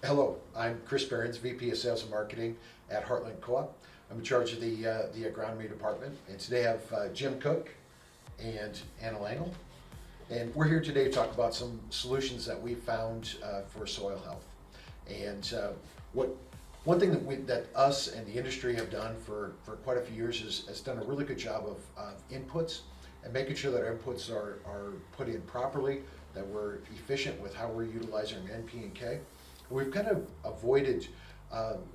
Hello, I'm Chris Behrens, VP of Sales and Marketing at Heartland Co-op. I'm in charge of the Agronomy Department, and today I have Jim Cook and Anna Langel. And we're here today to talk about some solutions that we found for soil health. And one thing that us and the industry have done for quite a few years has done a really good job of inputs and making sure that our inputs are put in properly, that we're efficient with how we're utilizing NP and K. We've kind of avoided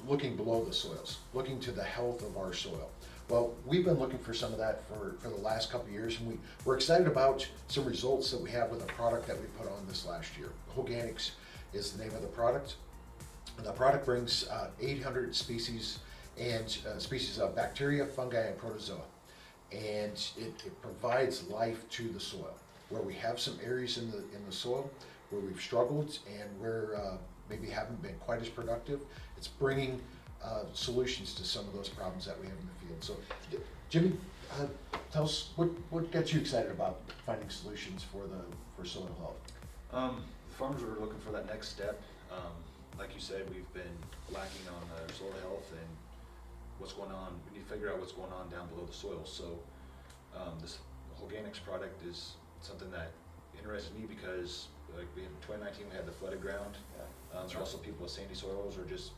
looking below the soils, looking to the health of our soil. Well, we've been looking for some of that for the last couple of years, and we're excited about some results that we have with a product that we put on this last year. Holganix is the name of the product. And the product brings 800 species and species of bacteria, fungi, and protozoa. And it provides life to the soil. Where we have some areas in the soil where we've struggled and where maybe haven't been quite as productive, it's bringing solutions to some of those problems that we have in the field. So, Jimmy, tell us what gets you excited about finding solutions for soil health. Farmers are looking for that next step. Like you said, we've been lacking on soil health and what's going on. We need to figure out what's going on down below the soil. So this Holganix product is something that interested me because like in 2019 we had the flooded ground. There's also people with sandy soils or just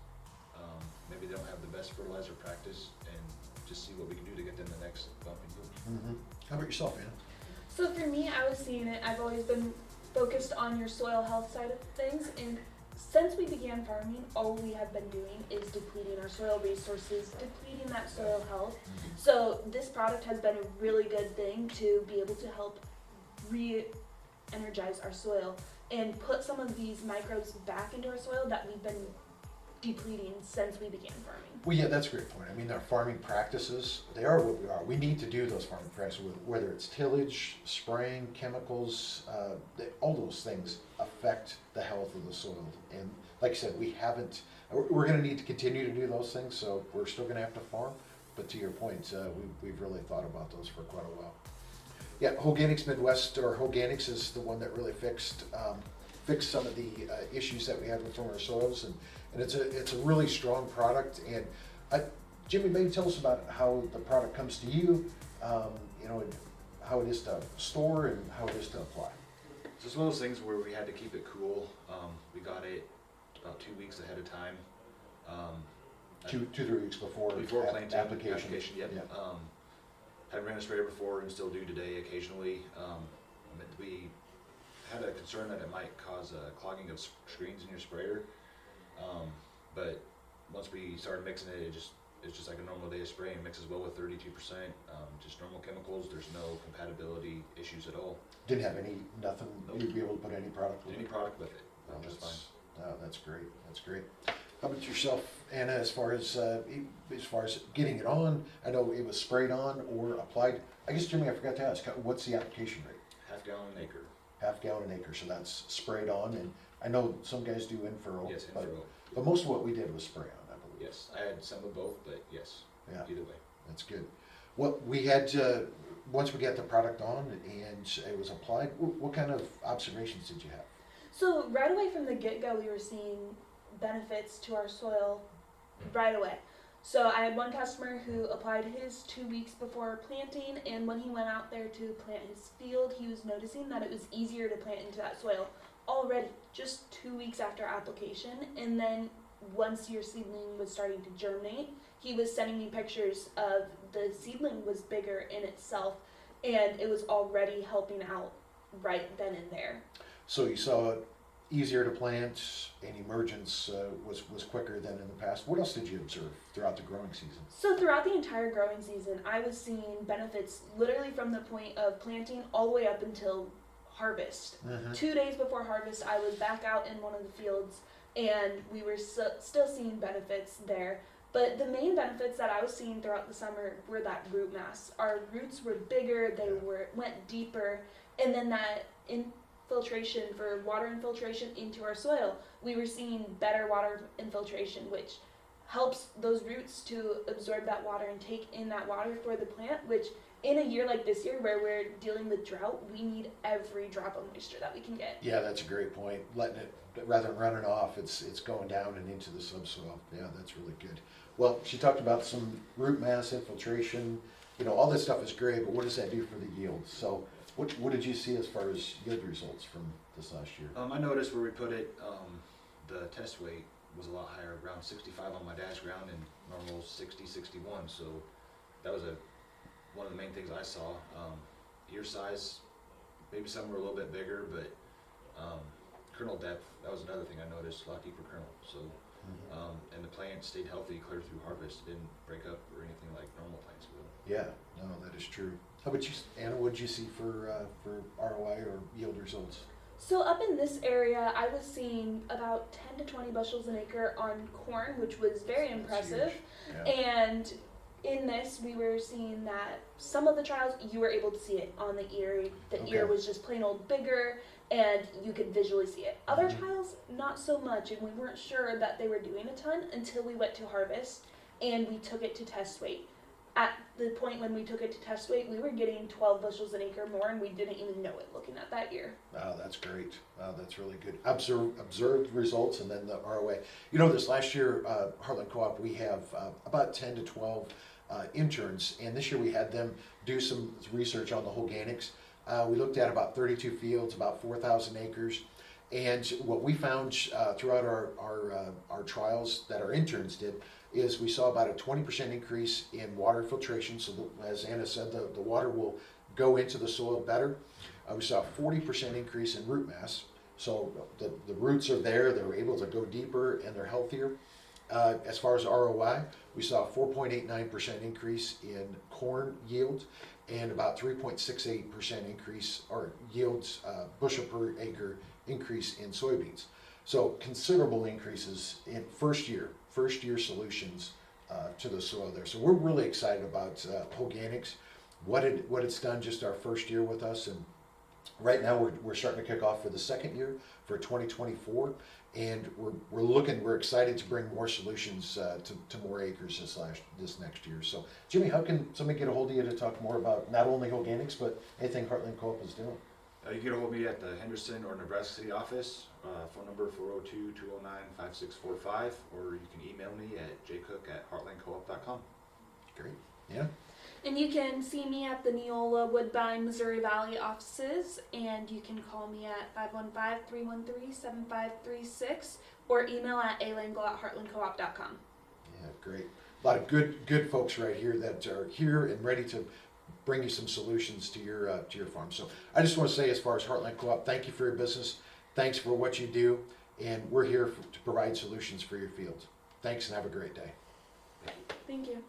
maybe they don't have the best fertilizer practice, and just see what we can do to get them the next bump in yield. Mm-hmm. How about yourself, Anna? So for me, I was seeing it. I've always been focused on your soil health side of things, and since we began farming, all we have been doing is depleting our soil resources, depleting that soil health. So this product has been a really good thing to be able to help re-energize our soil and put some of these microbes back into our soil that we've been depleting since we began farming. Well, yeah, that's a great point. I mean, our farming practices, they are what we are. We need to do those farming practices, whether it's tillage, spraying, chemicals, all those things affect the health of the soil. And like I said, we're going to need to continue to do those things, so we're still going to have to farm. But to your point, we've really thought about those for quite a while. Yeah, Holganix Midwest, or Holganix, is the one that really fixed some of the issues that we had with our soils, and it's a really strong product. And Jimmy, maybe tell us about how the product comes to you, and how it is to store and how it is to apply. So it's one of those things where we had to keep it cool. We got it about 2 weeks ahead of time. 2-3 weeks before planting application. Yep. Yeah. Haven't ran a sprayer before and still do today occasionally. We had a concern that it might cause a clogging of screens in your sprayer, but once we started mixing it, it's just like a normal day of spraying. It mixes well with 32%, just normal chemicals. There's no compatibility issues at all. Didn't have nothing. Nope. You'd be able to put any product with Any it. product with it, Oh, just fine. That's great. That's great. How about yourself, Anna? As far as getting it on, I know it was sprayed on or applied. I guess, Jimmy, I forgot to ask. What's the application rate? Half gallon an acre. Half gallon an acre. So that's sprayed on, and I know some guys do in-furrow. Yes, but, in-furrow. but most of what we did was spray on, I believe. Yes, I had some of both, but yes, Yeah. either way. That's good. Well, we had once we got the product on and it was applied. What kind of observations did you have? So right away from the get-go, we were seeing benefits to our soil right away. So I had one customer who applied his 2 weeks before planting, and when he went out there to plant his field, he was noticing that it was easier to plant into that soil already, just 2 weeks after application. And then once your seedling was starting to germinate, he was sending me pictures of the seedling was bigger in itself, and it was already helping out right then and there. So you saw it easier to plant, and emergence was quicker than in the past. What else did you observe throughout the growing season? So throughout the entire growing season, I was seeing benefits literally from the point of planting all the way up until harvest. 2 days before harvest, I was back out in one of the fields, and we were still seeing benefits there. But the main benefits that I was seeing throughout the summer were that root mass. Our roots were bigger, they went deeper, and then that infiltration for water infiltration into our soil. We were seeing better water infiltration, which helps those roots to absorb that water and take in that water for the plant, which in a year like this year where we're dealing with drought, we need every drop of moisture that we can get. Yeah, that's a great point. Letting it rather than running off, it's going down and into the subsoil. Yeah, that's really good. Well, she talked about some root mass infiltration. All this stuff is great, but what does that do for the yield? So what did you see as far as yield results from this last year? I noticed where we put it, the test weight was a lot higher, around 65 on my dash ground and normal 60, 61. So that was one of the main things I saw. Ear size, maybe some were a little bit bigger, but kernel depth, that was another thing I noticed, a lot deeper kernel. So, and the plant stayed healthy clear through harvest. It didn't break up or anything like normal plants will. Yeah, no, that is true. How about you, Anna? What did you see for ROI or yield results? So up in this area, I was seeing about 10 to 20 bushels an acre on corn, which was very impressive. Yeah. And in this, we were seeing that some of the trials, you were able to see it on the ear. The Okay. ear was just plain old bigger, and you could visually see it. Other Mhm. trials, not so much, and we weren't sure that they were doing a ton until we went to harvest and we took it to test weight. At the point when we took it to test weight, we were getting 12 bushels an acre more, and we didn't even know it looking at that ear. Oh, that's great. Oh, that's really good. Observed results and then the ROA. This last year, Heartland Co-op, we have about 10 to 12 interns, and this year we had them do some research on the Holganix. We looked at about 32 fields, about 4,000 acres, and what we found throughout our trials that our interns did is we saw about a 20% increase in water filtration. So as Anna said, the water will go into the soil better. We saw a 40% increase in root mass. So the roots are there, they're able to go deeper and they're healthier. As far as ROI, we saw a 4.89% increase in corn yield and about 3.68% increase or yields bushel per acre increase in soybeans. So considerable increases in first year solutions to the soil there. So we're really excited about Holganix, what it's done just our first year with us, and right now we're starting to kick off for the second year for 2024, and we're excited to bring more solutions to more acres this next year. So Jimmy, how can somebody get a hold of you to talk more about not only Holganix but anything Heartland Co-op is doing? You can get a hold of me at the Henderson or Nebraska City office, phone number 402-209-5645, or you can email me at jcook@heartlandcoop.com. Great. Yeah. And you can see me at the Neola, Woodbine, Missouri Valley offices, and you can call me at 515-313-7536 or email at alangel@heartlandcoop.com. Yeah, great. A lot of good folks right here that are here and ready to bring you some solutions to your farm. So I just want to say, as far as Heartland Co-op, thank you for your business. Thanks for what you do, and we're here to provide solutions for your field. Thanks, and have a great day. Thank you.